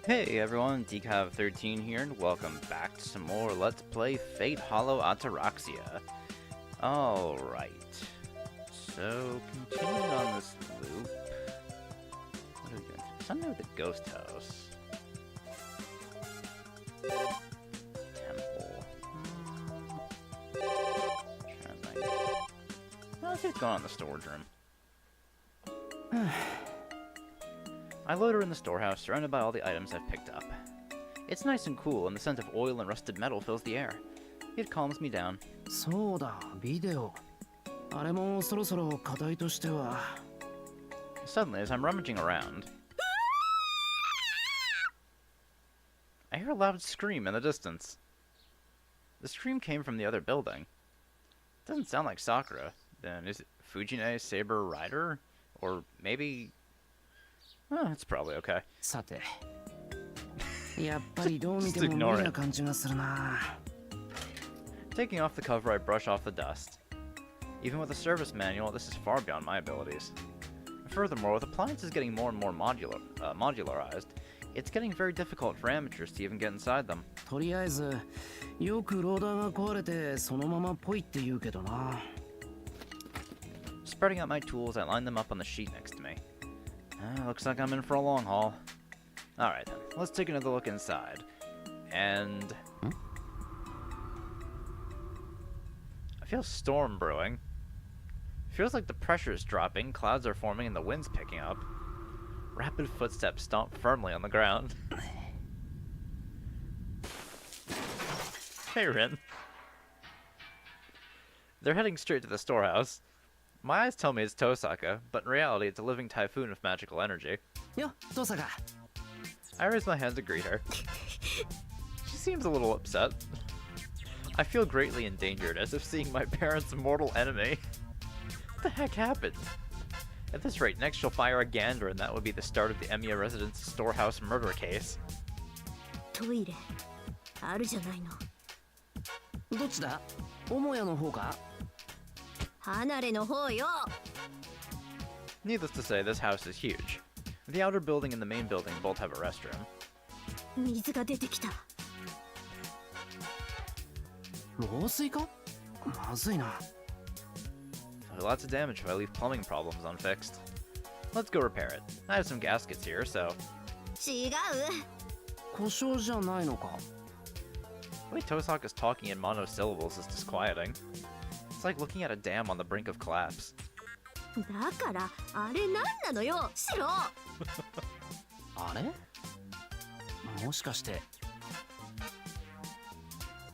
Hey everyone, Decav13 here, and welcome back to some more Let's Play Fate Hollow Ataraxia. Alright, so continuing on this loop, what are we going to do? Something with the ghost house. Temple. Trying to think. Well, let's see what's going on in the storage room. I loiter in the storehouse, surrounded by all the items I've picked up. It's nice and cool, and the scent of oil and rusted metal fills the air. It calms me down. そうだ、ビデオ。あれもそろそろ課題としては。Suddenly, as I'm rummaging around, I hear a loud scream in the distance. The scream came from the other building. It doesn't sound like Sakura. Then is it Fujine Saber Rider? Or maybe... Oh, it's probably okay. さて。やっぱりどう見ても無理な感じがするな。Taking off the cover, I brush off the dust. Even with a service manual, this is far beyond my abilities. Furthermore, with appliances getting more and more modularized, it's getting very difficult for amateurs to even get inside them. とりあえず、よくローダーが壊れてそのままっぽいって言うけどな。Spreading out my tools, I line them up on the sheet next to me. Looks like I'm in for a long haul. Alright then, let's take another look inside. And... I feel storm brewing. Feels like the pressure is dropping, clouds are forming, and the wind's picking up. Rapid footsteps stomp firmly on the ground. Hey, Rin. They're heading straight to the storehouse. My eyes tell me it's Tosaka, but in reality it's a living typhoon of magical energy. Yo, Tosaka. I raise my hand to greet her. She seems a little upset. I feel greatly endangered, as if seeing my parents' mortal enemy. What the heck happened? At this rate, next she'll fire a gander, and that would be the start of the Emiya residence storehouse murder case. トイレあるじゃないの。どっちだ？母屋の方か？離れの方よ。 Needless to say, this house is huge. The outer building and the main building both have a restroom. 水が出てきた。漏水か？まずいな。Lots of damage if I leave plumbing problems unfixed. Let's go repair it. I have some gaskets here, so... 違う。故障じゃないのか？ The way Tosaka's talking in monosyllables is disquieting. It's like looking at a dam on the brink of collapse. だからあれ何なのよ、シロ。あれ？もしかして。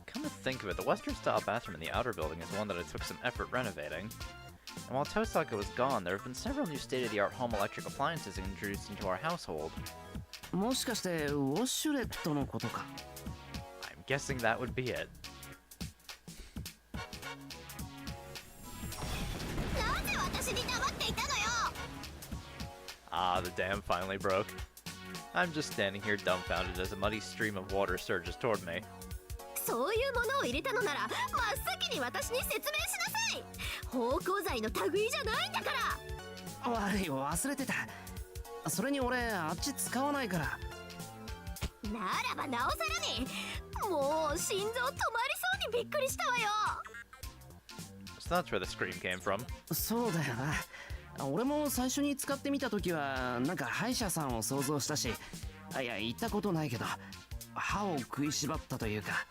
Come to think of it, the western-style bathroom in the outer building is one that I took some effort renovating. And while Tosaka was gone, there have been several new state-of-the-art home electric appliances introduced into our household. もしかしてウォッシュレットのことか？ I'm guessing that would be it. なぜ私に黙っていたのよ。 Ah, the dam finally broke. I'm just standing here dumbfounded as a muddy stream of water surges toward me. そういうものを入れたのなら真っ先に私に説明しなさい。芳香剤の類じゃないんだから。悪い忘れてた。それに俺あっち使わないから。ならばなおさらに。もう心臓止まりそうにびっくりしたわよ。 So that's where the scream came from. そうだよな。俺も最初に使ってみた時はなんか歯医者さんを想像したし、いや行ったことないけど歯を食いしばったというか。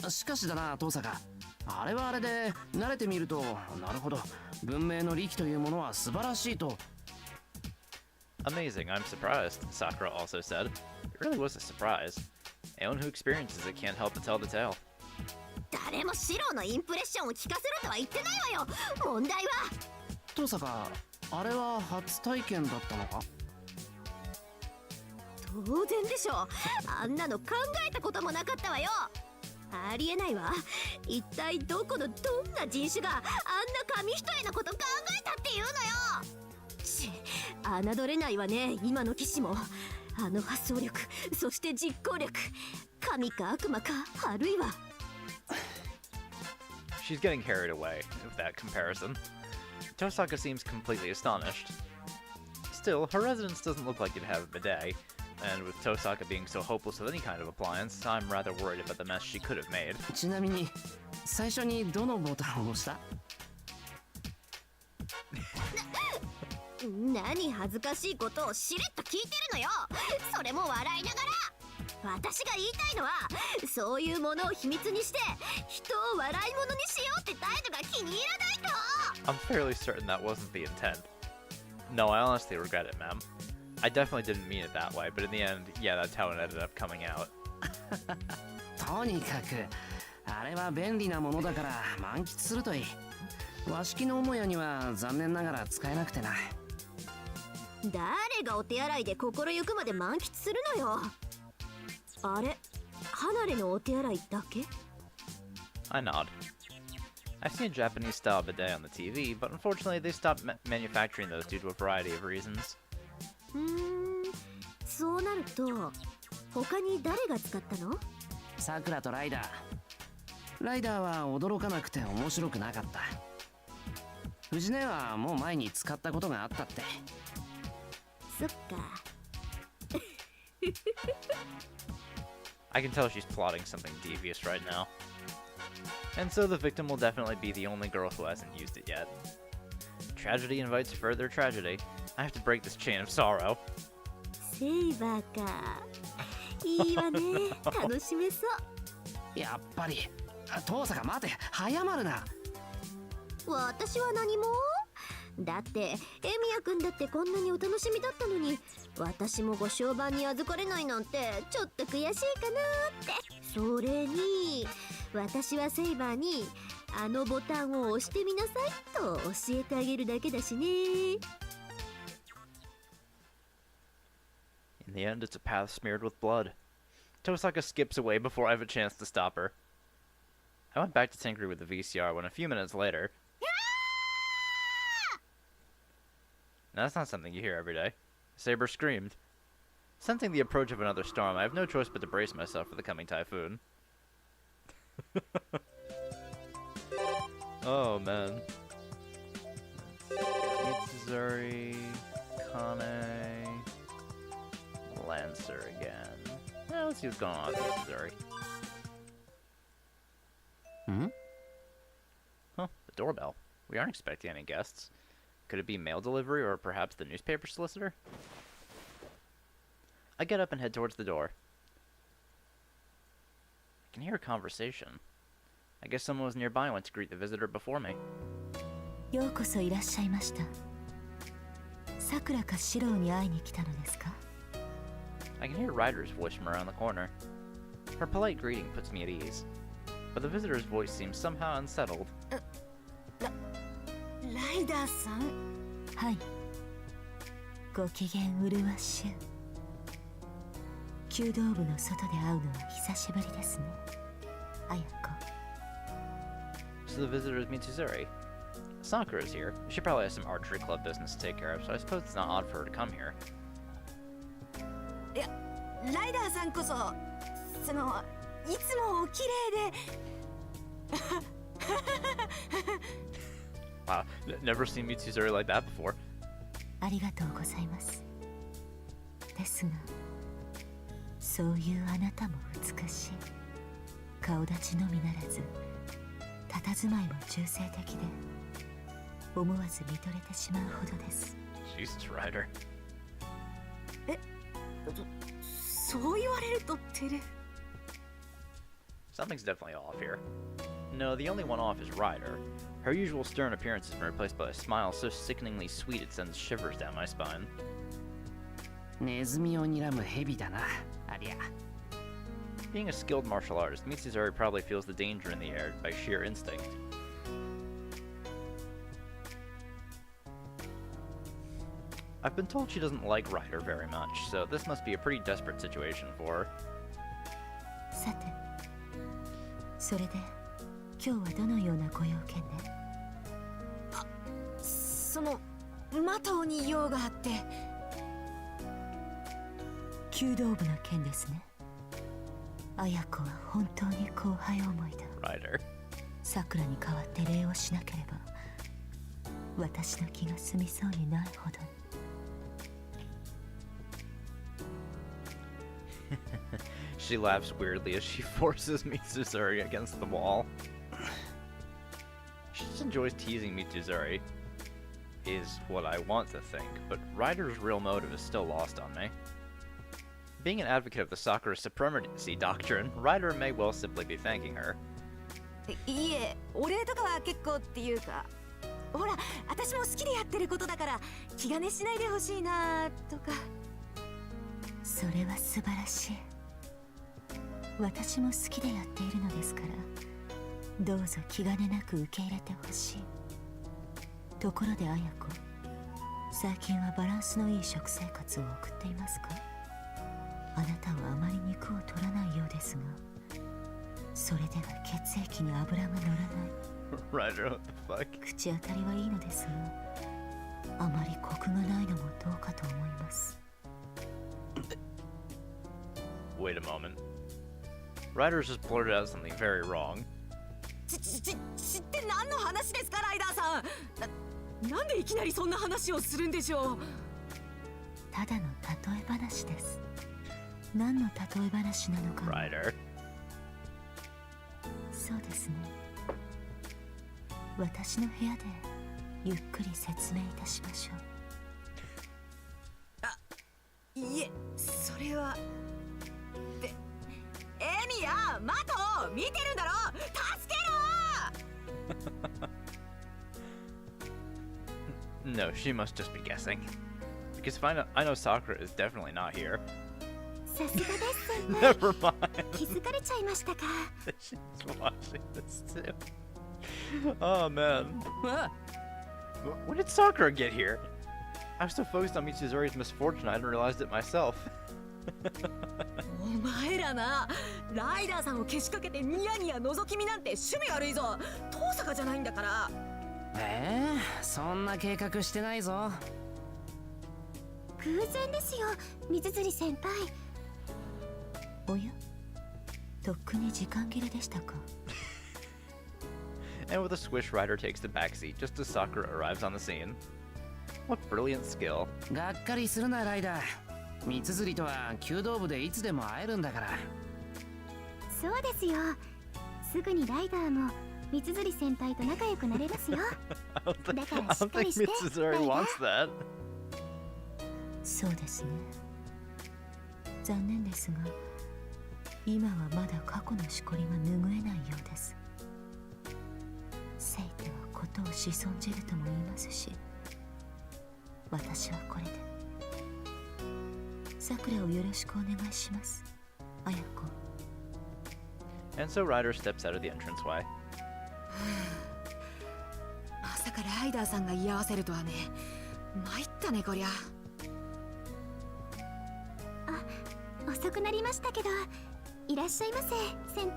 しかしだな、遠坂。あれはあれで慣れてみると、なるほど、文明の利器というものは素晴らしいと。Amazing, I'm surprised, Sakura also said. It really was a surprise. Anyone who experiences it can't help but tell the tale. 誰もシロのインプレッションを聞かせろとは言ってないわよ。問題は。遠坂、あれは初体験だったのか？当然でしょう。あんなの考えたこともなかったわよ。ありえないわ。一体どこのどんな人種があんな紙一重のこと考えたっていうのよ。侮れないわね、今の騎士も。あの発想力、そして実行力。神か悪魔か、あるいは。She's getting carried away with that comparison. Tosaka seems completely astonished. Still, her residence doesn't look like it'd have a bidet, and with Tosaka being so hopeless with any kind of appliance, I'm rather worried about the mess she could have made. ちなみに最初にどのボタンを押した？何恥ずかしいことをしれっと聞いてるのよ。それも笑いながら。私が言いたいのは、そういうものを秘密にして人を笑い物にしようって態度が気に入らないと。 I'm fairly certain that wasn't the intent. No, I honestly regret it, ma'am. I definitely didn't mean it that way, but in the end, yeah, that's how it ended up coming out. とにかくあれは便利なものだから満喫するといい。和式の母屋には残念ながら使えなくてな。誰がお手洗いで心ゆくまで満喫するのよ。あれ、離れのお手洗いだけ？ I nod. I've seen a Japanese-style bidet on the TV, but unfortunately they stopped manufacturing those due to a variety of reasons. そうなると他に誰が使ったの？さくらとライダー。ライダーは驚かなくて面白くなかった。藤根はもう前に使ったことがあったって。そっか。I can tell she's plotting something devious right now. And so the victim will definitely be the only girl who hasn't used it yet. Tragedy invites further tragedy. I have to break this chain of sorrow. セイバーか。いいわね。楽しめそう。やっぱり。遠坂待て、早まるな。私は何も。だってエミヤくんだってこんなにお楽しみだったのに、私もご商売に預かれないなんてちょっと悔しいかなって。それに私はセイバーにあのボタンを押してみなさいと教えてあげるだけだしね。 In the end, it's a path smeared with blood. Tosaka skips away before I have a chance to stop her. I went back to tinkering with the VCR when a few minutes later... Now, that's not something you hear every day. Saber screamed. Sensing the approach of another storm, I have no choice but to brace myself for the coming typhoon. Oh, man. Mitsuzuri, Kane, Lancer again. Yeah, let's see what's going on with Mitsuzuri. Huh, the doorbell. We aren't expecting any guests. Could it be mail delivery or perhaps the newspaper solicitor? I get up and head towards the door. I can hear a conversation. I guess someone was nearby and went to greet the visitor before me. ようこそいらっしゃいました。さくらかシロウに会いに来たのですか？ I can hear Ryder's voice from around the corner. Her polite greeting puts me at ease, but the visitor's voice seems somehow unsettled. ライダーさん。はい。ご機嫌うるわしゅう。弓道部の外で会うのは久しぶりですね。綾子。 So the visitor is Mitsuzuri. Sakura is here. She probably has some archery club business to take care of, so I suppose it's not odd for her to come here. いや、ライダーさんこそ、いつもお綺麗で。Wow, never seen Mitsuzuri like that before. ありがとうございます。ですが、そういうあなたも美しい。顔立ちのみならず、佇まいも中性的で、思わず見とれてしまうほどです。Jesus, Ryder. そう言われると照れ。Something's definitely off here. No, the only one off is Ryder. Her usual stern appearance has been replaced by a smile so sickeningly sweet it sends shivers down my spine. ネズミを睨む蛇だな、ありゃ。Being a skilled martial artist, Mitsuzuri probably feels the danger in the air by sheer instinct. I've been told she doesn't like Ryder very much, so this must be a pretty desperate situation for her. さて、それで今日はどのようなご用件で？そのマトウに用があって。弓道部の件ですね。綾子は本当に後輩思いだ。Ryder. さくらに代わって礼をしなければ、私の気が済みそうにないほどに。She laughs weirdly as she forces Mitsuzuri against the wall. She just enjoys teasing Mitsuzuri, is what I want to think, but Ryder's real motive is still lost on me. Being an advocate of the Sakura supremacy doctrine, Ryder may well simply be thanking her. いいえ、お礼とかは結構っていうか、ほら、私も好きでやってることだから気兼ねしないでほしいなとか。それは素晴らしい。私も好きでやっているのですから、どうぞ気兼ねなく受け入れてほしい。ところで綾子、最近はバランスのいい食生活を送っていますか？あなたはあまり肉を取らないようですが、それでは血液に油が乗らない。Ryder, what the fuck? 口当たりはいいのですが、あまりコクがないのもどうかと思います。Wait a moment. Ryder's just blurted out something very wrong. 知って何の話ですか、ライダーさん。なんでいきなりそんな話をするんでしょう。ただの例え話です。何の例え話なのか。Ryder. そうですね。私の部屋でゆっくり説明いたしましょう。いえ、それは。で、エミヤ、マト、見てるんだろ。助けろ。No, she must just be guessing. Because if I know Sakura is definitely not here. さすがです先輩。 Never mind. 気づかれちゃいましたか。She's watching this too. Oh man. When did Sakura get here? I was so focused on Mitsuzuri's misfortune I hadn't realized it myself. お前らな、ライダーさんをけしかけてニヤニヤ覗き見なんて趣味悪いぞ。遠坂じゃないんだから。そんな計画してないぞ。偶然ですよ、水釣り先輩。おや、とっくに時間切れでしたか。And with a swish, Ryder takes the backseat just as Sakura arrives on the scene. What brilliant skill. がっかりするな、ライダー。三つ釣りとは弓道部でいつでも会えるんだから。そうですよ。すぐにライダーも水釣り先輩と仲良くなれますよ。I don't think, だから I しっ don't かり think して。 Mitsuzuri ライダー wants that. そうですね。残念ですが、今はまだ過去のしこりが拭えないようです。せいてはことをしそんじるとも言いますし、私はこれで。さくらをよろしくお願いします、綾子。And so Ryder steps out of the entranceway. まさかライダーさんが言い合わせるとはね。参ったねこりゃ。遅くなりましたけど、いらっしゃいませ先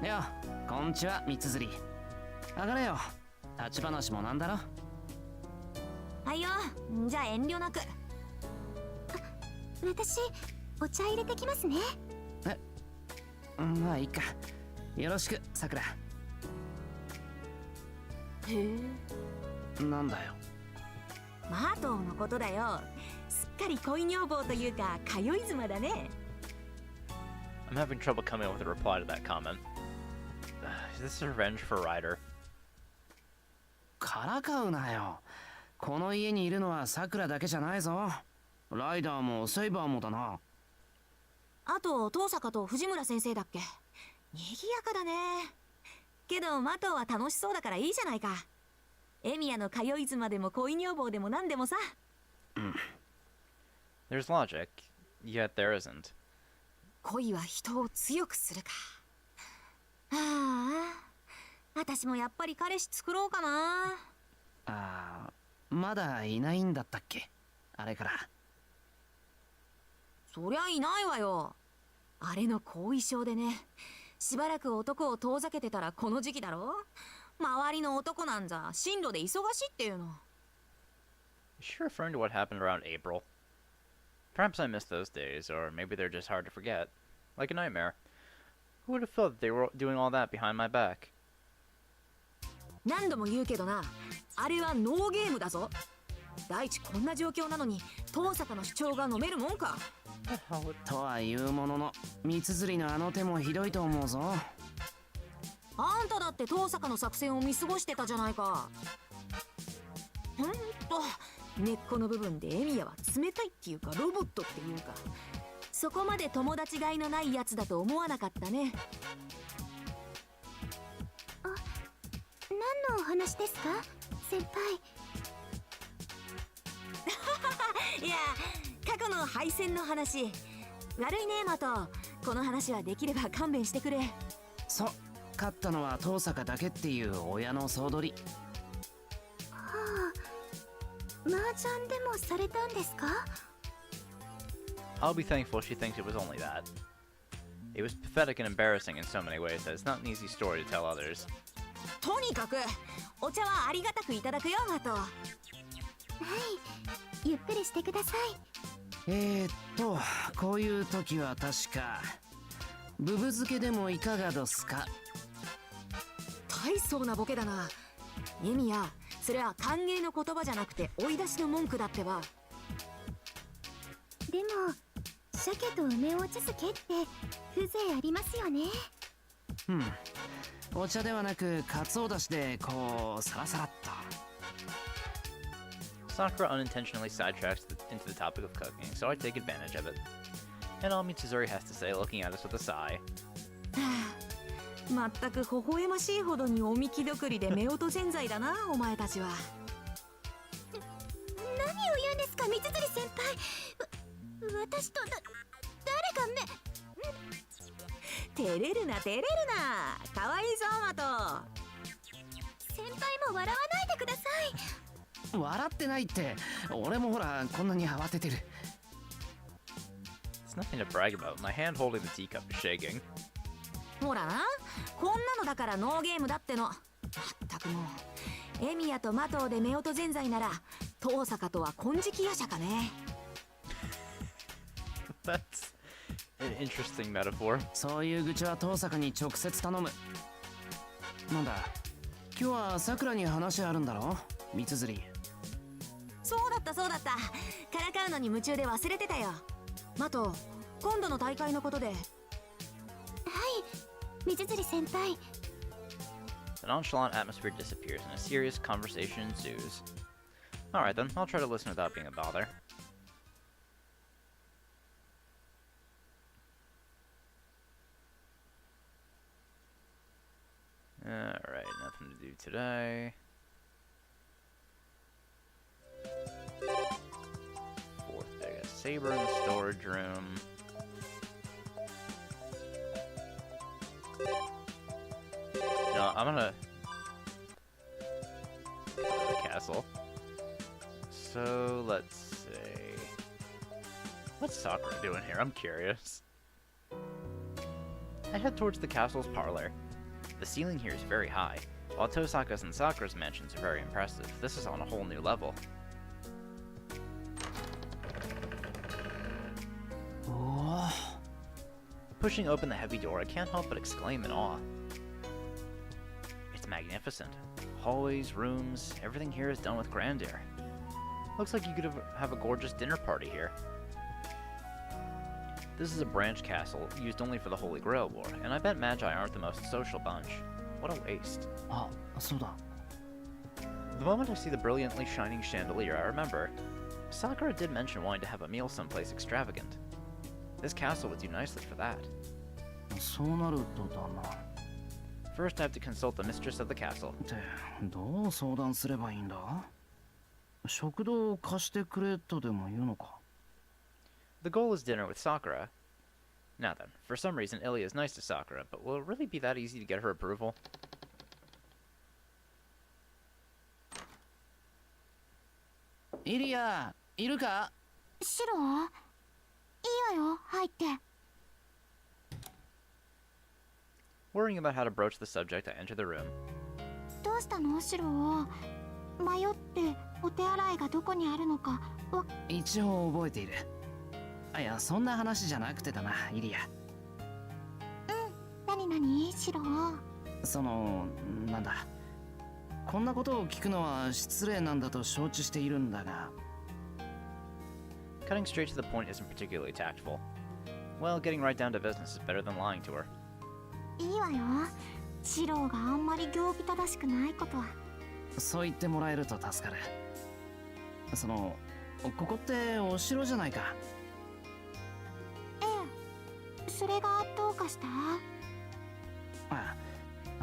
輩。よ、こんちは、三つ釣り。上がれよ。立ち話もなんだろ。はいよ、じゃあ遠慮なく。私、お茶入れてきますね。まあいいか。よろしく、さくら。へえ。なんだよ。マートのことだよ。すっかり恋女房というか通い妻だね。I'm having trouble coming up with a reply to that comment. Is this revenge for Ryder? からかうなよ。この家にいるのはさくらだけじゃないぞ。ライダーもセイバーもだな。あと遠坂と藤村先生だっけ。賑やかだね。けどマトは楽しそうだからいいじゃないか。エミヤの通い妻でも恋女房でも何でもさ。There's logic, yet there isn't. 恋は人を強くするか。ああ、私もやっぱり彼氏作ろうかな。まだいないんだったっけ、あれから。そりゃいないわよ。あれの後遺症でね。しばらく男を遠ざけてたらこの時期だろ。周りの男なんざ進路で忙しいっていうの。Is she referring to what happened around April? Perhaps I missed those days, or maybe they're just hard to forget. Like a nightmare. Who would have thought they were doing all that behind my back? 何度も言うけどな、あれはノーゲームだぞ。第一こんな状況なのに遠坂の主張が飲めるもんか。とはいうものの三綴りのあの手もひどいと思うぞ。あんただって遠坂の作戦を見過ごしてたじゃないか。根っこの部分でエミヤは冷たいっていうかロボットっていうか、そこまで友達がいのないやつだと思わなかったね。何のお話ですか先輩。いや、過去の敗戦の話。悪いねマト、この話はできれば勘弁してくれ。そう、勝ったのは遠坂だけっていう親の総取り。麻雀でもされたんですか？ I'll be thankful she thinks it was only that. It was pathetic and embarrassing in so many ways that it's not an easy story to tell others. とにかくお茶はありがたくいただくよマト。はい、ゆっくりしてください。こういう時は確かブブ漬けでもいかがですか。大層なボケだな。エミヤ、それは歓迎の言葉じゃなくて追い出しの文句だってば。でも鮭と梅お茶漬けって風情ありますよね。お茶ではなくカツオだしでこうサラサラっと。Sakura unintentionally sidetracks into the topic of cooking, so I take advantage of it. And all Mitsuzuri has to say, looking at us with a sigh. まったく微笑ましいほどにおみきどくりで夫婦ぜんざいだなお前たちは。何を言うんですか三綴先輩。私と誰が照れるな照れるな。かわいいぞマト。先輩も笑わないでください。笑ってないって。俺もほらこんなに慌ててる。It's nothing to brag about. My hand holding the teacup is shaking. ほらな、こんなのだからノーゲームだっての。まったくもう、エミヤとマトウで夫婦ぜんざいなら遠坂とは金色夜叉かね。That's an interesting metaphor. そういう愚痴は遠坂に直接頼む。なんだ、今日はさくらに話あるんだろ三綴。そうだったそうだった。からかうのに夢中で忘れてたよ。マトウ、今度の大会のことで。はい、三綴先輩。The nonchalant atmosphere disappears and a serious conversation ensues. Alright then, I'll try to listen without being a bother. Alright, nothing to do today. Fourth day, a saber in the storage room. No, I'm gonna go to the castle. So let's see. What's Sakura doing here? I'm curious. I head towards the castle's parlor. The ceiling here is very high. While Tosaka's and Sakura's mansions are very impressive, this is on a whole new level. Oh. Pushing open the heavy door, I can't help but exclaim in awe. It's magnificent. Hallways, rooms, everything here is done with grandeur. Looks like you could have a gorgeous dinner party here. This is a branch castle, used only for the Holy Grail War, and I bet Magi aren't the most social bunch. What a waste. Ah, そうだ。 The moment I see the brilliantly shining chandelier, I remember. Sakura did mention wanting to have a meal someplace extravagant. This castle would do nicely for that. そうなるとだな。 First, I have to consult the mistress of the castle. ってどう相談すればいいんだ？食堂を貸してくれとでも言うのか？ The goal is dinner with Sakura. Now then, for some reason, Ilya is nice to Sakura, but will it really be that easy to get her approval? イリア、いるか？シロいいわよ、入って。Worrying about how to broach the subject, I enter the room. どうしたのシロ迷ってお手洗いがどこにあるのか一応覚えている。いや、そんな話じゃなくてだな、イリア。何シロその、なんだ。こんなことを聞くのは失礼なんだと承知しているんだが。Cutting straight to the point isn't particularly tactful. Well, getting right down to business is better than lying to her. いいわよ。シローがあんまり行儀正しくないことは。そう言ってもらえると助かる。ここってお城じゃないか。ええ。それがどうかした？あ、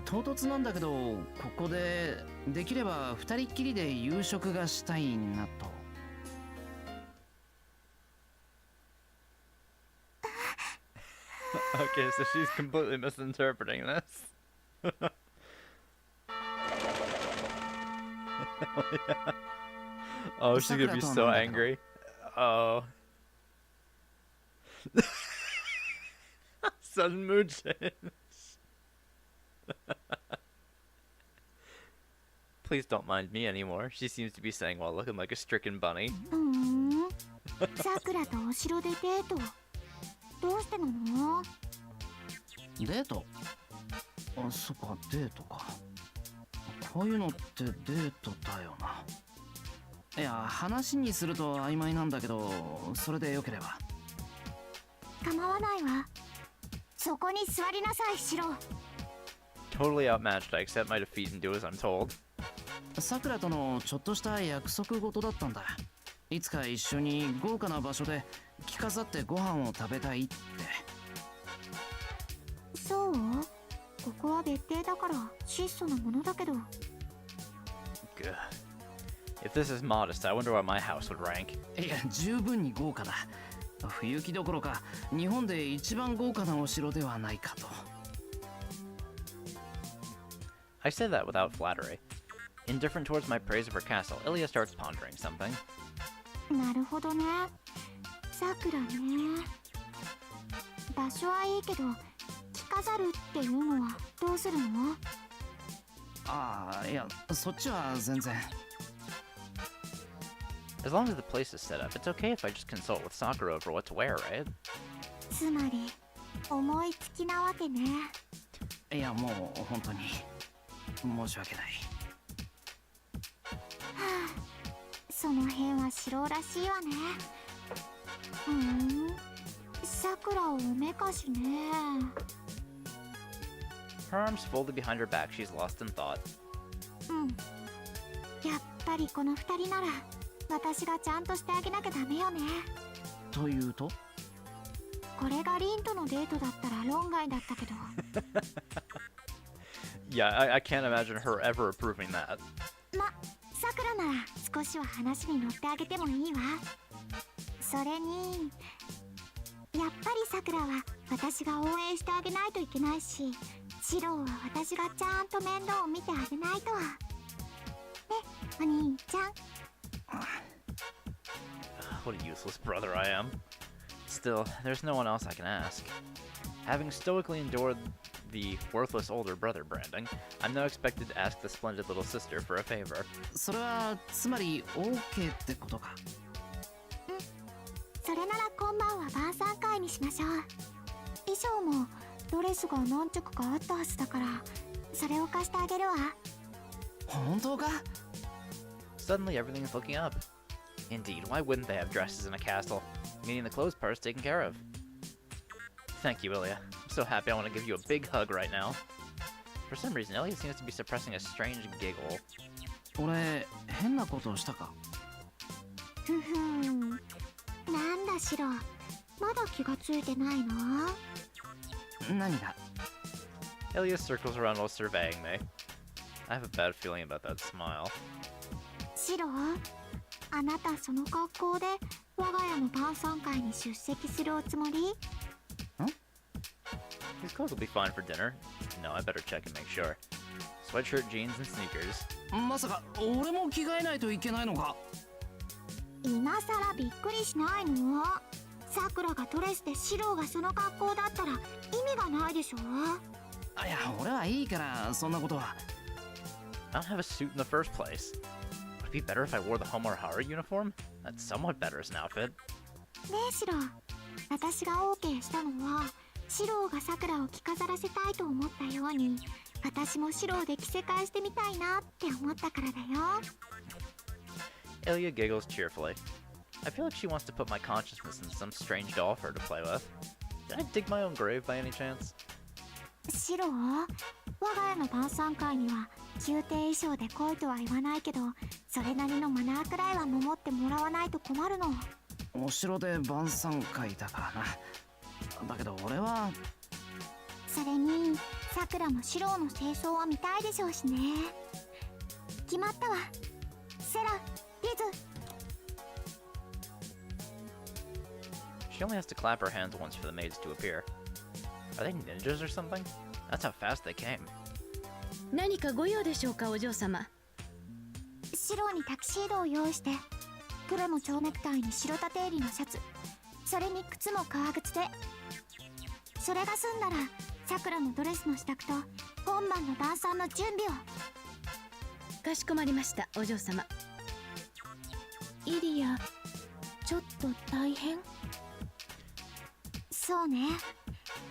唐突なんだけど、ここでできれば二人っきりで夕食がしたいなと。Okay, so she's completely misinterpreting this. Yeah. Oh, she's gonna be so angry. Oh. Sudden mood change. Please don't mind me anymore. She seems to be saying while looking like a stricken bunny. さくらとお城でデート。どうしてなの？デート？あ、そっか、デートか。こういうのってデートだよな。いや、話にすると曖昧なんだけど、それでよければ。構わないわ。そこに座りなさい、シロ。Totally outmatched. I accept my defeat and do as I'm told. さくらとのちょっとした約束事だったんだ。いつか一緒に豪華な場所で着飾ってご飯を食べたいって。そう？ここは別邸だから質素なものだけど。Good. If this is modest, I wonder what my house would rank. いや、十分に豪華だ。冬季どころか日本で一番豪華なお城ではないかと。I say that without flattery. Indifferent towards my praise of her castle, Ilya starts pondering something. なるほどね。さくらね。場所はいいけど着飾るっていうのはどうするの？ああ、いや、そっちは全然。As long as the place is set up, it's okay if I just consult with Sakura over what to wear, right? つまり思いつきなわけね。いや、もう本当に申し訳ない。その辺は白らしいわね。さくらをおめかしね。Her arms folded behind her back, she's lost in thought. やっぱりこの二人なら私がちゃんとしてあげなきゃダメよね。というと？これがリンとのデートだったら論外だったけど。Yeah, I can't imagine her ever approving that. さくらなら少しは話に乗ってあげてもいいわ。それにやっぱりさくらは私が応援してあげないといけないし、シローは私がちゃんと面倒を見てあげないと。ね、お兄ちゃん。What a useless brother I am. Still, there's no one else I can ask. Having stoically endured the worthless older brother branding, I'm now expected to ask the splendid little sister for a favor. それはつまり OK ってことか。それなら今晩は晩餐会にしましょう。衣装もドレスが何着かあったはずだから、それを貸してあげるわ。本当か？ Suddenly everything's looking up. Indeed, why wouldn't they have dresses in a castle? Meaning the clothes part's taken care of. Thank you, Ilya. I'm so happy I want to give you a big hug right now. For some reason, Ilya seems to be suppressing a strange giggle. 俺、変なことをしたか？なんだシロ、まだ気がついてないの？何が？ Ilya circles around while surveying me. I have a bad feeling about that smile. シロ、あなたその格好で我が家の晩餐会に出席するおつもり？ These clothes will be fine for dinner. No, I better check and make sure. Sweatshirt, jeans, and sneakers. まさか俺も着替えないといけないのか？今さらびっくりしないの？さくらがドレスでシローがその格好だったら意味がないでしょ？いや、俺はいいからそんなことは。I don't have a suit in the first place. Would it be better if I wore the Homohara uniform? That's somewhat better as an outfit. ねえシロ、私が OK したのはシローがさくらを着飾らせたいと思ったように、私も白で着せ替えしてみたいなって思ったからだよ。 Ilya giggles cheerfully. I feel like she wants to put my consciousness in some strange doll for her to play with. Did I dig my own grave by any chance? 白、我が家の晩餐会には宮廷衣装で来いとは言わないけど、それなりのマナーくらいは守ってもらわないと困るの。お城で晩餐会だからな。だけど俺は。それにさくらもシローの清掃は見たいでしょうしね。決まったわ。セラ、リズ。 She only has to clap her hands once for the maids to appear. Are they ninjas or something? That's how fast they came. 何かご用でしょうか、お嬢様。シローにタキシードを用意して、黒の蝶ネクタイに白縦襟のシャツ、それに靴も革靴で。それが済んだらさくらのドレスの支度と今晩の晩餐の準備を。かしこまりました、お嬢様。イリア、ちょっと大変。そうね。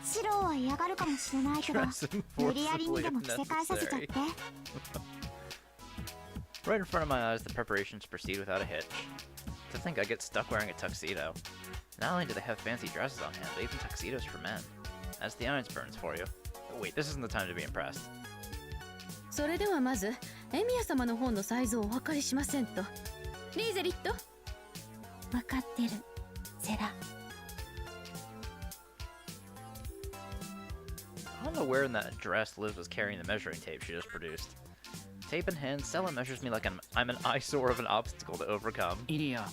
シローは嫌がるかもしれないけど、 Dress him 無理やりに forcibly でも if 着せ替えさせちゃって。 necessary. Right in front of my eyes, the preparations proceed without a hitch. To think I get stuck wearing a tuxedo. Not only do they have fancy dresses on hand, but even tuxedos for men. That's the Ironsburns for you. Oh, wait, this isn't the time to be impressed. それではまずエミヤ様の方のサイズをお測りしませんと。リーゼリット。分かってる、セラ。 I don't know where in that dress Liz was carrying the measuring tape she just produced. Tape in hand, Stella measures me like I'm an eyesore of an obstacle to overcome. イリア、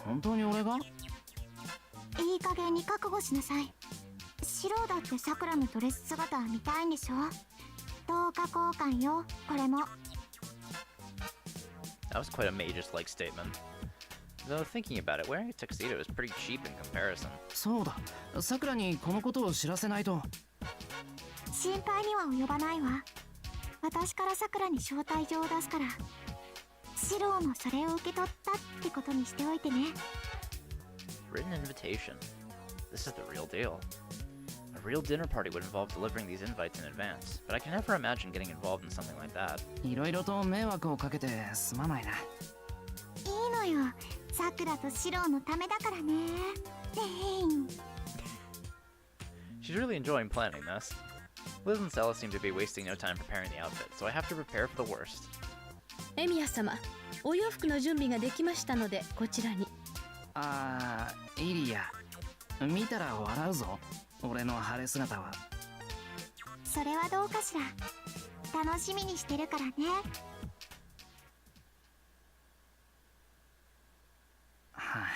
本当に俺が？いい加減に覚悟しなさい。シローだってさくらのドレス姿は見たいんでしょ。10日交換よ、これも。 That was quite a magus-like statement. Though thinking about it, wearing a tuxedo is pretty cheap in comparison. そうだ、さくらにこのことを知らせないと。心配には及ばないわ。私からさくらに招待状を出すから、シローもそれを受け取ったってことにしておいてね。 Written invitation. This is the real deal. A real dinner party would involve delivering these invites in advance, but I can never imagine getting involved in something like that. いろいろと迷惑をかけてすまないな。いいのよ、さくらとシローのためだからね。She's really enjoying planning this. Liz and Stella seem to be wasting no time preparing the outfit, so I have to prepare for the worst. エミヤ様、お洋服の準備ができましたのでこちらに。あー、イリア、見たら笑うぞ、俺の晴れ姿は。それはどうかしら。楽しみにしてるからね。はい。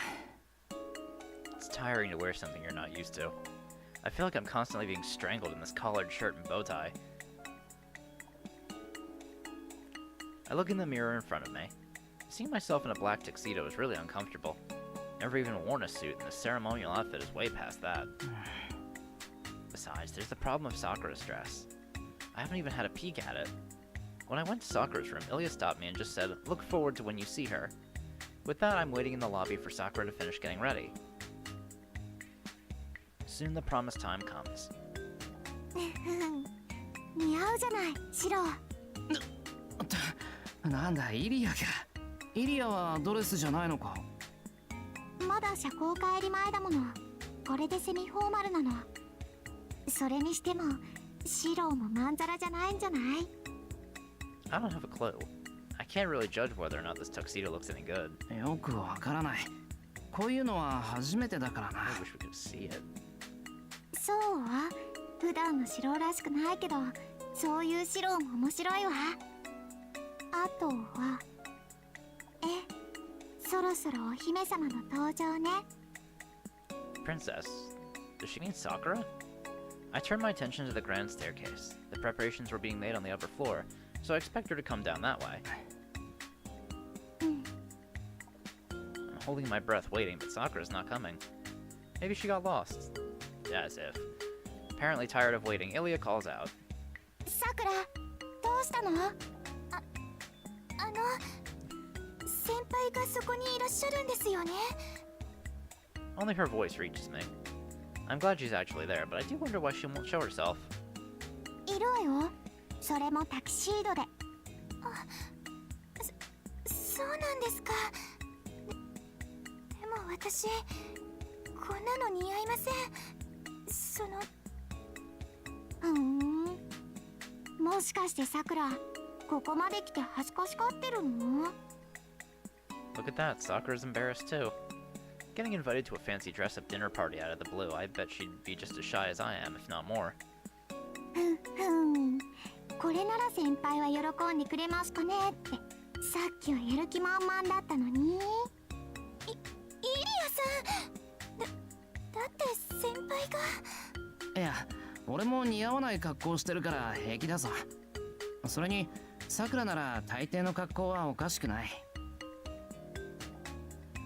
It's tiring to wear something you're not used to. I feel like I'm constantly being strangled in this collared shirt and bow tie. I look in the mirror in front of me. Seeing myself in a black tuxedo is really uncomfortable. Never even worn a suit, and the ceremonial outfit is way past that. Besides, there's the problem of Sakura's dress. I haven't even had a peek at it. When I went to Sakura's room, Ilya stopped me and just said, "Look forward to when you see her." With that, I'm waiting in the lobby for Sakura to finish getting ready. Soon the promised time comes. 似合うじゃない、シロー。なんだ、イリアか。イリアはドレスじゃないのか。まだ社交帰り前だもの。これでセミフォーマルなの。それにしてもシローもまんざらじゃないんじゃない？ I don't have a clue. I can't really judge whether or not this tuxedo looks any good. よくわからない。こういうのは初めてだからな。 I wish we could see it. そう？普段のシローらしくないけど、そういうシローも面白いわ。あとは、そろそろお姫様の登場ね。 Princess? Does she mean Sakura? I turned my attention to the grand staircase. The preparations were being made on the upper floor, so I expect her to come down that way. I'm holding my breath waiting, but Sakura's not coming. Maybe she got lost. As if. Apparently tired of waiting, Ilya calls out. さくら、どうしたの？先輩がそこにいらっしゃるんですよね。 Only her voice reaches me. I'm glad she's actually there, but I do wonder why she won't show herself. いるわよ。それもタキシードで。そうなんですか。でも私こんなの似合いません。もしかしてさくら、ここまで来て恥ずかしがってるの？ Look at that, Sakura's embarrassed too. Getting invited to a fancy dress-up dinner party out of the blue, I bet she'd be just as shy as I am, if not more. これなら先輩は喜んでくれますかねって、さっきはやる気満々だったのに。イリアさん、だって先輩が。いや、俺も似合わない格好してるから平気だぞ。それにさくらなら大抵の格好はおかしくない。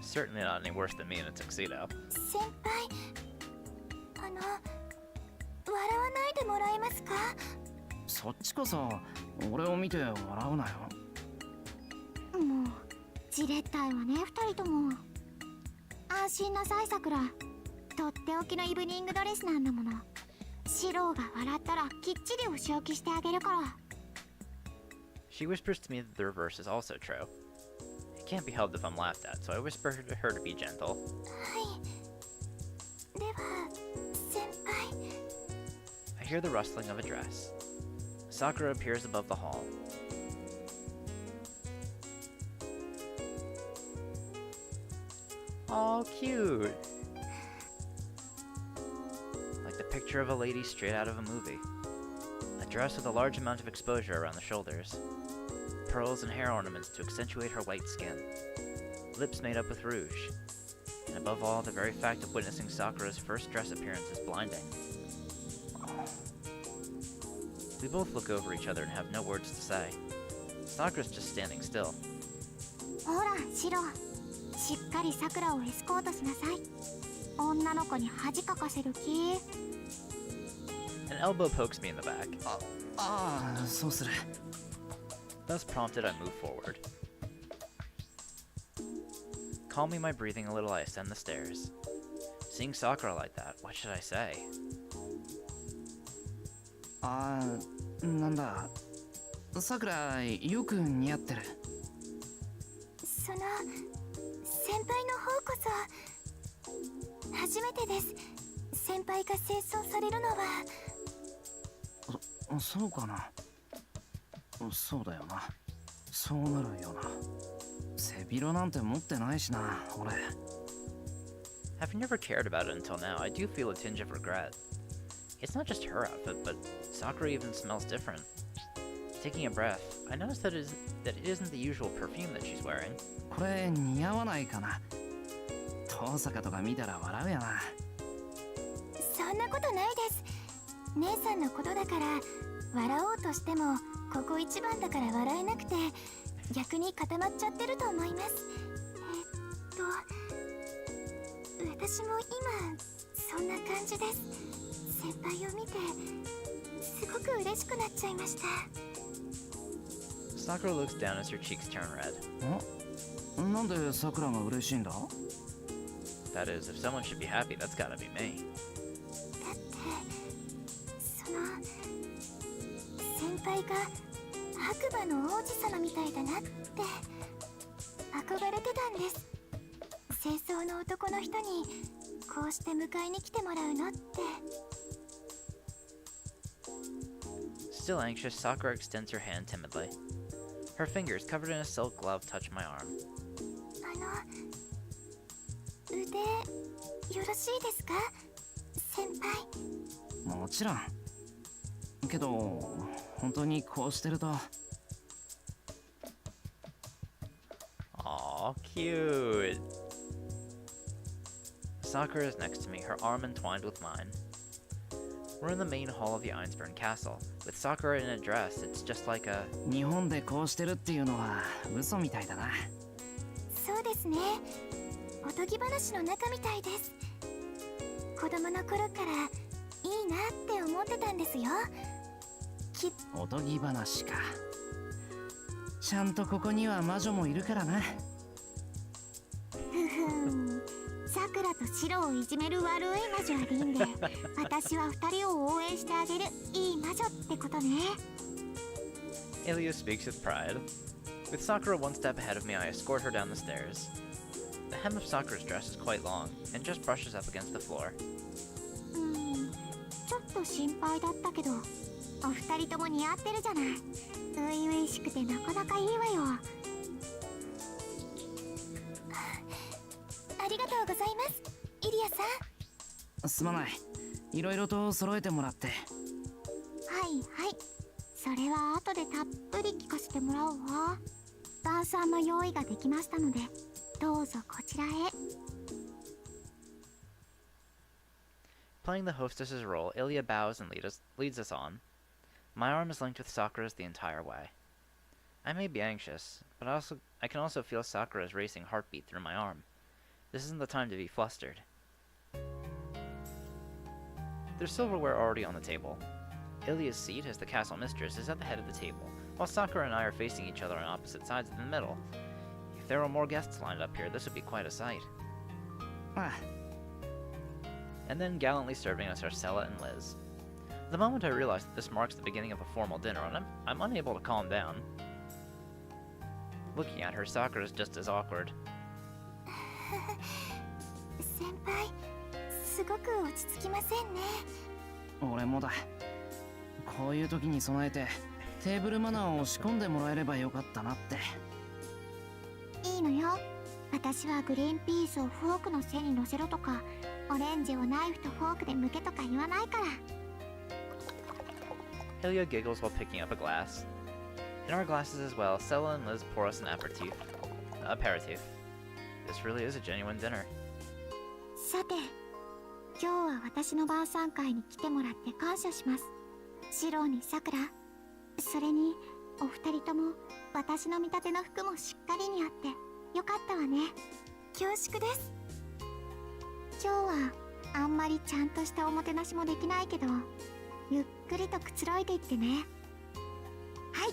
Certainly not any worse than me in a tuxedo. 先輩、笑わないでもらえますか？そっちこそ俺を見て笑うなよ。もうじれったいわね、二人とも。安心なさいさくら、とっておきのイブニングドレスなんだもの。シローが笑ったらきっちりお仕置きしてあげるから。 She whispers to me that the reverse is also true. It can't be helped if I'm laughed at, so I whisper to her to be gentle. はい。では先輩。 I hear the rustling of a dress. Sakura appears above the hall. Oh, cute! Like the picture of a lady straight out of a movie. A dress with a large amount of exposure around the shoulders. Pearls and hair ornaments to accentuate her white skin. Lips made up with rouge. And above all, the very fact of witnessing Sakura's first dress appearance is blinding. We both look over each other and have no words to say. Sakura's just standing still. ほらシロー、しっかりさくらをエスコートしなさい。女の子に恥かかせる気。 An elbow pokes me in the back. ああ、そうする。 Thus prompted, I move forward. Calming my breathing a little, I ascend the stairs. Seeing Sakura like that, what should I say? ああ、なんだ。さくら、よく似合ってる。その先輩の方こそ初めてです。先輩が清掃されるのは。そうかな。そうだよな。そうなるよな。背広なんて持ってないしな、俺。Having never cared about it until now, I do feel a tinge of regret. It's not just her outfit, but Sakura even smells different. Taking a breath, I notice that it isn't the usual perfume that she's wearing. これ似合わないかな。遠坂とか見たら笑うやな。そんなことないです。姉さんのことだから笑おうとしてもここ一番だから笑えなくて逆に固まっちゃってると思います。私も今そんな感じです。先輩を見てすごく嬉しくなっちゃいました。 Sakura looks down as her cheeks turn red. なんでさくらが嬉しいんだ？ That is, if someone should be happy, that's gotta be me. だってその先輩が白馬の王子様みたいだなって憧れてたんです。清掃の男の人にこうして迎えに来てもらうのって。 Still anxious, Sakura extends her hand timidly. Her fingers, covered in a silk glove, touch my arm. 腕よろしいですか先輩。もちろん。けど本当にこうしてると。Aw, cute. Sakura is next to me, her arm entwined with mine. We're in the main hall of the Einsburn Castle. With Sakura in a dress, it's just like a... 日本でこうしてるっていうのは嘘みたいだな。そうですね。おとぎ話の中みたいです。子供の頃からいいなって思ってたんですよ。おとぎ話か。ちゃんとここには魔女もいるからな。さくらとシロをいじめる悪い魔女はリンで、私は二人を応援してあげるいい魔女ってことね。Ilya speaks with pride. With Sakura one step ahead of me, I escort her down the stairs. The hem of Sakura's dress is quite long, and just brushes up against the floor. ちょっと心配だったけど、お二人とも似合ってるじゃない。初々しくてなかなかいいわよ。ありがとうございます、イリアさん。すまない。いろいろと揃えてもらって。はいはい。それは後でたっぷり聞かせてもらうわ。晩餐の用意ができましたので、どうぞこちらへ。Playing the hostess's role, Ilya bows and leads us on. My arm is linked with Sakura's the entire way. I may be anxious, but I can also feel Sakura's racing heartbeat through my arm. This isn't the time to be flustered. There's silverware already on the table. Ilya's seat as the castle mistress is at the head of the table, while Sakura and I are facing each other on opposite sides in the middle. If there were more guests lined up here, this would be quite a sight. And then gallantly serving us are Sella and Liz. The moment I realize that this marks the beginning of a formal dinner, and I'm unable to calm down. Looking at her, Sakura is just as awkward. 先輩、すごく落ち着きませんね。俺もだ。こういう時に備えてテーブルマナーを仕込んでもらえればよかったなって。いいのよ。私はグリーンピースをフォークの背に乗せろとか、オレンジをナイフとフォークで剥けとか言わないから。Ilya giggles while picking up a glass. In our glasses as well, Sella and Liz pour us an aperitif. This really is a genuine dinner. さて、今日は私の晩餐会に来てもらって感謝します。シローにさくら、それにお二人とも私の見立ての服もしっかり似合ってよかったわね。恐縮です。今日はあんまりちゃんとしたおもてなしもできないけど、ゆっくりとくつろいでいってね。はい、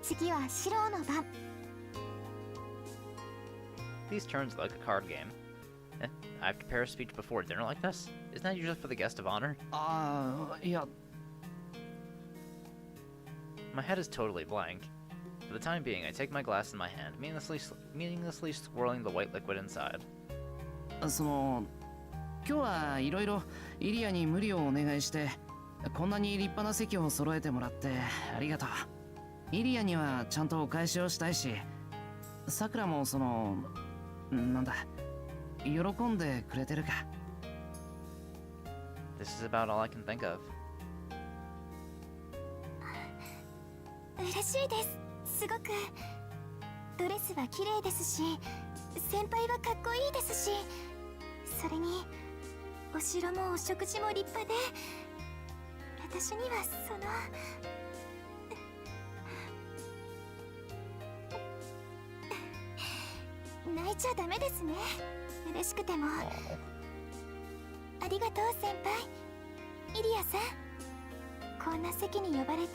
次はシローの番。These turns like a card game. I have to prepare a speech before dinner like this? Isn't that usually for the guest of honor? いや。My head is totally blank. For the time being, I take my glass in my hand, meaninglessly swirling the white liquid inside. 今日はいろいろイリアに無理をお願いして、こんなに立派な席を揃えてもらってありがとう。イリアにはちゃんとお返しをしたいし、さくらもなんだ、喜んでくれてるか。This is about all I can think of. 嬉しいです。すごくドレスは綺麗ですし、先輩はかっこいいですし、それにお城もお食事も立派で、私には泣いちゃダメですね。嬉しくても。ありがとう先輩。イリアさん、こんな席に呼ばれて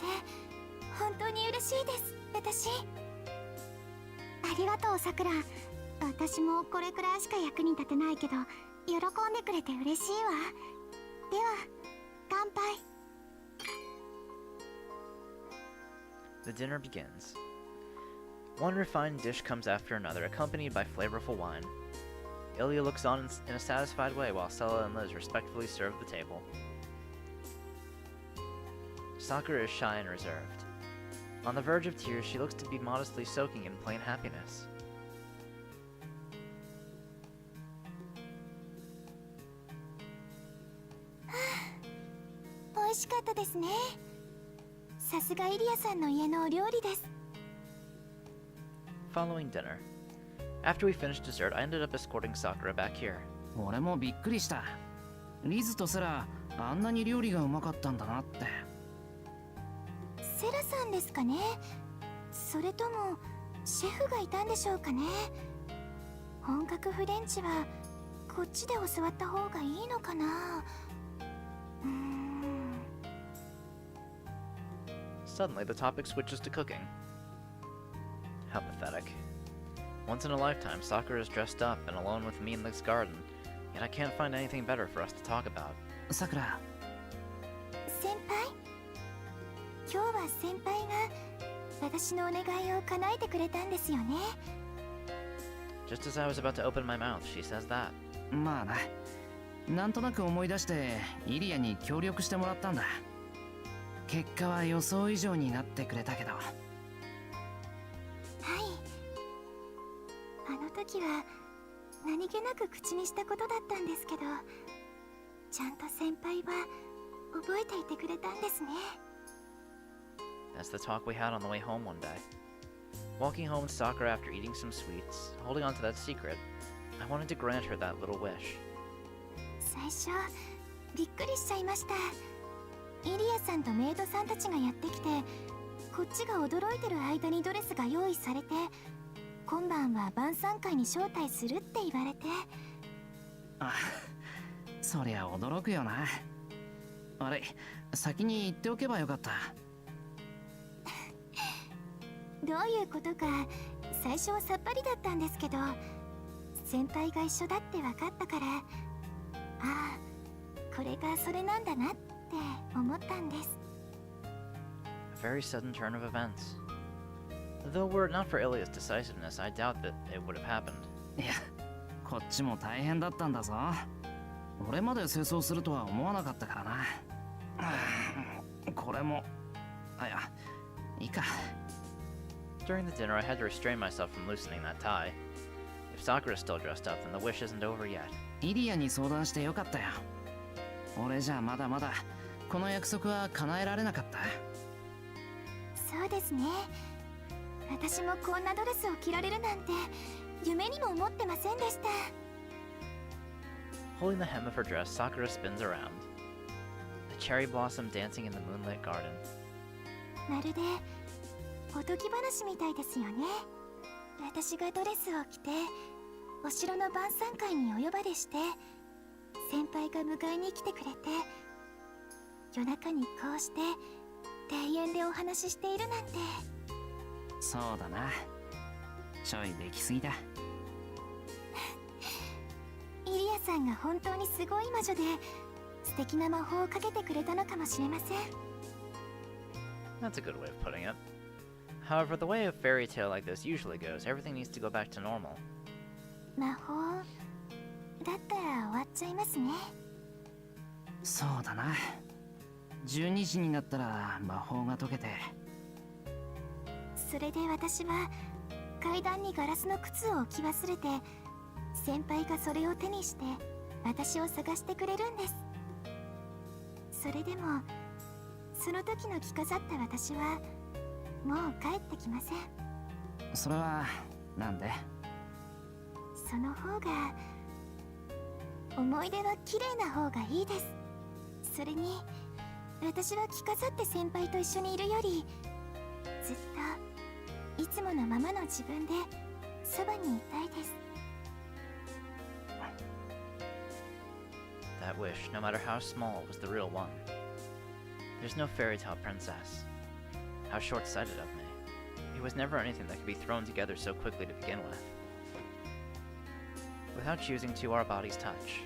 本当に嬉しいです。私ありがとうさくら。私もこれくらいしか役に立てないけど、喜んでくれて嬉しいわ。では乾杯。The dinner begins. One refined dish comes after another, accompanied by flavorful wine. Ilya looks on in a satisfied way while Sella and Liz respectfully serve the table. Sakura is shy and reserved. On the verge of tears, she looks to be modestly soaking in plain happiness. 美味しかったですね。さすがイリアさんの家のお料理です。Following dinner. After we finished dessert, I ended up escorting Sakura back here. 俺もびっくりした。リズとセラ、あんなに料理がうまかったんだなって。セラさんですかね。それともシェフがいたんでしょうかね。本格フレンチはこっちで教わった方がいいのかな。Suddenly, the topic switches to cooking. How pathetic. Once in a lifetime, Sakura is dressed up and alone with me in this garden, yet I can't find anything better for us to talk about. さくら。先輩、今日は先輩が私のお願いを叶えてくれたんですよね。 Just as I was about to open my mouth, she says that. まあな、なんとなく思い出してイリアに協力してもらったんだ。結果は予想以上になってくれたけど。はい。あの時は何気なく口にしたことだったんですけど、ちゃんと先輩は覚えていてくれたんですね。 That's the talk we had on the way home one day. Walking home with Sakura after eating some sweets, holding on to that secret, I wanted to grant her that little wish. 最初びっくりしちゃいました。イリアさんとメイドさんたちがやってきて、こっちが驚いてる間にドレスが用意されて、今晩は晩餐会に招待するって言われて。あ、そりゃ驚くよな。あれ、先に言っておけばよかった。どういうことか最初はさっぱりだったんですけど、先輩が一緒だって分かったから、ああ、これがそれなんだなって思ったんです。 A very sudden turn of events. Though were it not for Ilia's decisiveness, I doubt that it would have happened. いや、こっちも大変だったんだぞ。俺まで清掃するとは思わなかったからな。これも、あ、いや、いいか。During the dinner, I had to restrain myself from loosening that tie. If Sakura's still dressed up, then the wish isn't over yet. イリアに相談してよかったよ。俺じゃまだまだこの約束は叶えられなかった。そうですね。私もこんなドレスを着られるなんて夢にも思ってませんでした。 Holding the hem of her dress, Sakura spins around. A cherry blossom dancing in the moonlit garden. まるでおとぎ話みたいですよね。私がドレスを着てお城の晩餐会にお呼ばれして、先輩が迎えに来てくれて、夜中にこうして庭園でお話ししているなんて。そうだな。ちょいできすぎだ。イリアさんが本当にすごい魔女で素敵な魔法をかけてくれたのかもしれません。 That's a good way of putting it. However, the way a fairy tale like this usually goes, everything needs to go back to normal. 魔法だったら終わっちゃいますね。そうだな。12時になったら魔法が解けて。それで私は階段にガラスの靴を置き忘れて、先輩がそれを手にして私を探してくれるんです。それでもその時の着飾った私はもう帰ってきません。それはなんで？その方が思い出は綺麗な方がいいです。それに私は着飾って先輩と一緒にいるより、ずっといつものままの自分でそばにいたいです。 That wish, no matter how small, was the real one. There's no fairy tale princess. How short-sighted of me. It was never anything that could be thrown together so quickly to begin with. Without choosing to, our bodies touch.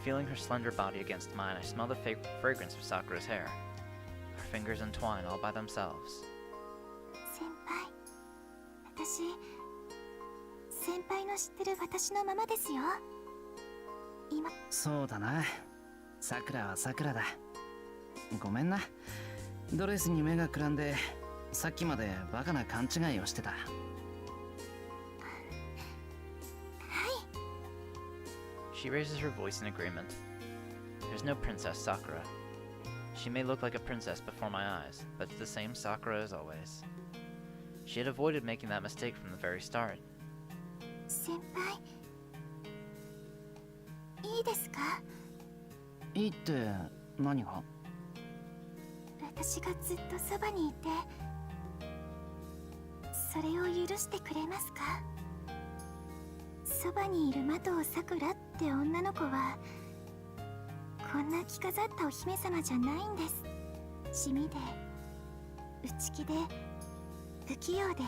Feeling her slender body against mine, I smell the fragrance of Sakura's hair. Our fingers entwine all by themselves. 先輩、先輩の知ってる私のままですよ。今。そうだな。さくらはさくらだ。ごめんな。ドレスに目がくらんで、さっきまでバカな勘違いをしてた。She raises her voice in agreement. There's no Princess Sakura. She may look like a princess before my eyes, but it's the same Sakura as always. She had avoided making that mistake from the very start. 先輩、いいですか？いいって何が？私がずっとそばにいて、それを許してくれますか？そばにいる麻藤さくらって女の子はこんな着飾ったお姫様じゃないんです。地味で内気で不器用で、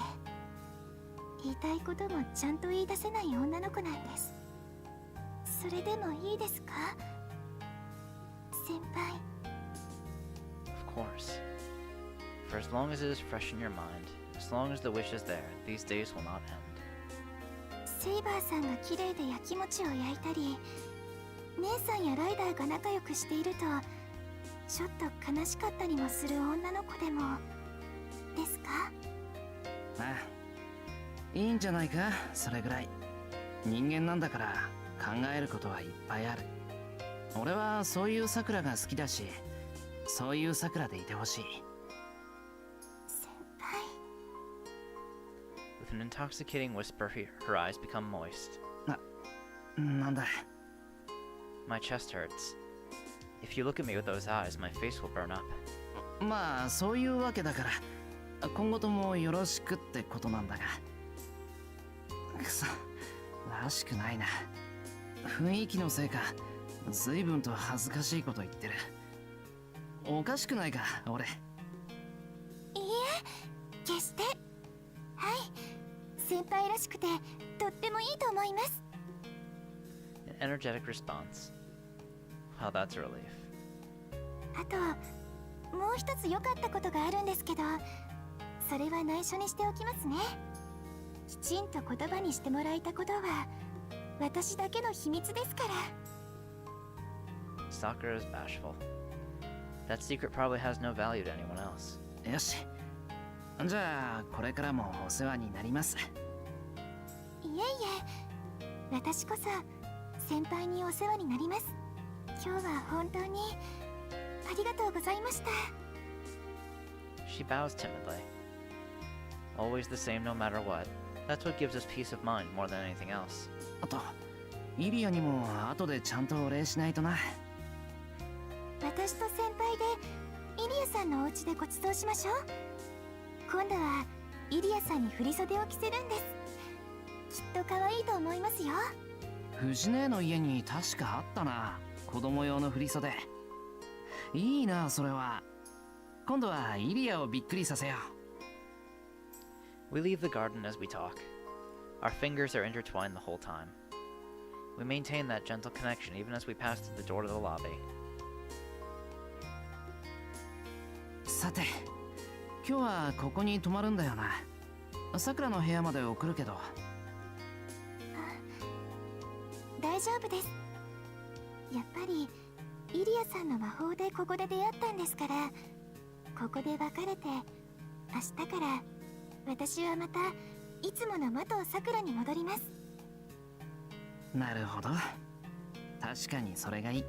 言いたいこともちゃんと言い出せない女の子なんです。それでもいいですか？先輩。 Of course. For as long as it is fresh in your mind, as long as the wish is there, these days will not end. セイバーさんが綺麗で焼き餅を焼いたり、姉さんやライダーが仲良くしているとちょっと悲しかったりもする女の子でもですか？ああ、いいんじゃないか、それぐらい。人間なんだから考えることはいっぱいある。俺はそういう桜が好きだし、そういう桜でいてほしい。先輩。 With an intoxicating whisper, her eyes become moist. なんだ。 My chest hurts. If you look at me with those eyes, my face will burn up. まあそういうわけだから今後ともよろしくってことなんだが。くそ、らしくないな。雰囲気のせいか随分と恥ずかしいこと言ってる。おかしくないか俺。いいえ、決して。はい、先輩らしくてとってもいいと思います。 An energetic response. Wow, that's a relief. あともう一つ良かったことがあるんですけど、それは内緒にしておきますね。きちんと言葉にしてもらえたことは私だけの秘密ですから。 Sakura is bashful. That secret probably has no value to anyone else. よし、じゃあこれからもお世話になります。いえいえ、私こそ先輩にお世話になります。今日は本当にありがとうございました。 She bows timidly. Always the same no matter what. That's what gives us peace of mind more than anything else. あとイリアにも後でちゃんとお礼しないとな。私と先輩でイリアさんのお家でご馳走しましょう。今度はイリアさんに振り袖を着せるんです。きっと可愛いと思いますよ。藤姉の家に確かあったな、子供用の振り袖。いいなそれは。今度はイリアをびっくりさせよう。 We leave the garden as we talk. Our fingers are intertwined the whole time. We maintain that gentle connection even as we pass through the door to the lobby. さて、今日はここに泊まるんだよな。さくらの部屋まで送るけど。大丈夫です。やっぱりイリアさんの魔法でここで出会ったんですから、ここで別れて明日から私はまたいつもの的尾さくらに戻ります。なるほど、確かにそれがいい。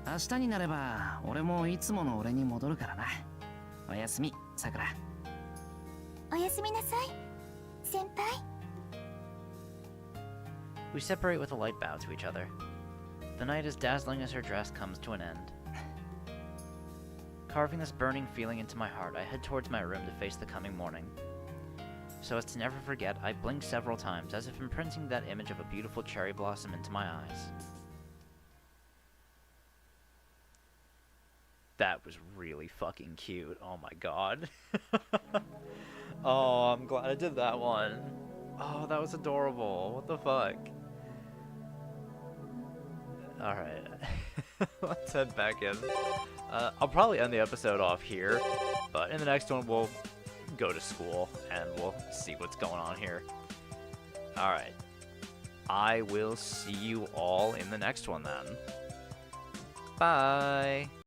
明日になれば俺もいつもの俺に戻るからな。おやすみ、さくら。おやすみなさい、先輩。 We separate with a light bow to each other. The night is dazzling as her dress comes to an end. Carving this burning feeling into my heart, I head towards my room to face the coming morning. So as to never forget, I blink several times, as if imprinting that image of a beautiful cherry blossom into my eyes. That was really fucking cute. Oh my god. Oh, I'm glad I did that one. Oh, that was adorable. What the fuck? Alright. Let's head back in. I'll probably end the episode off here, but in the next one we'll go to school and we'll see what's going on here. Alright. I will see you all in the next one then. Bye!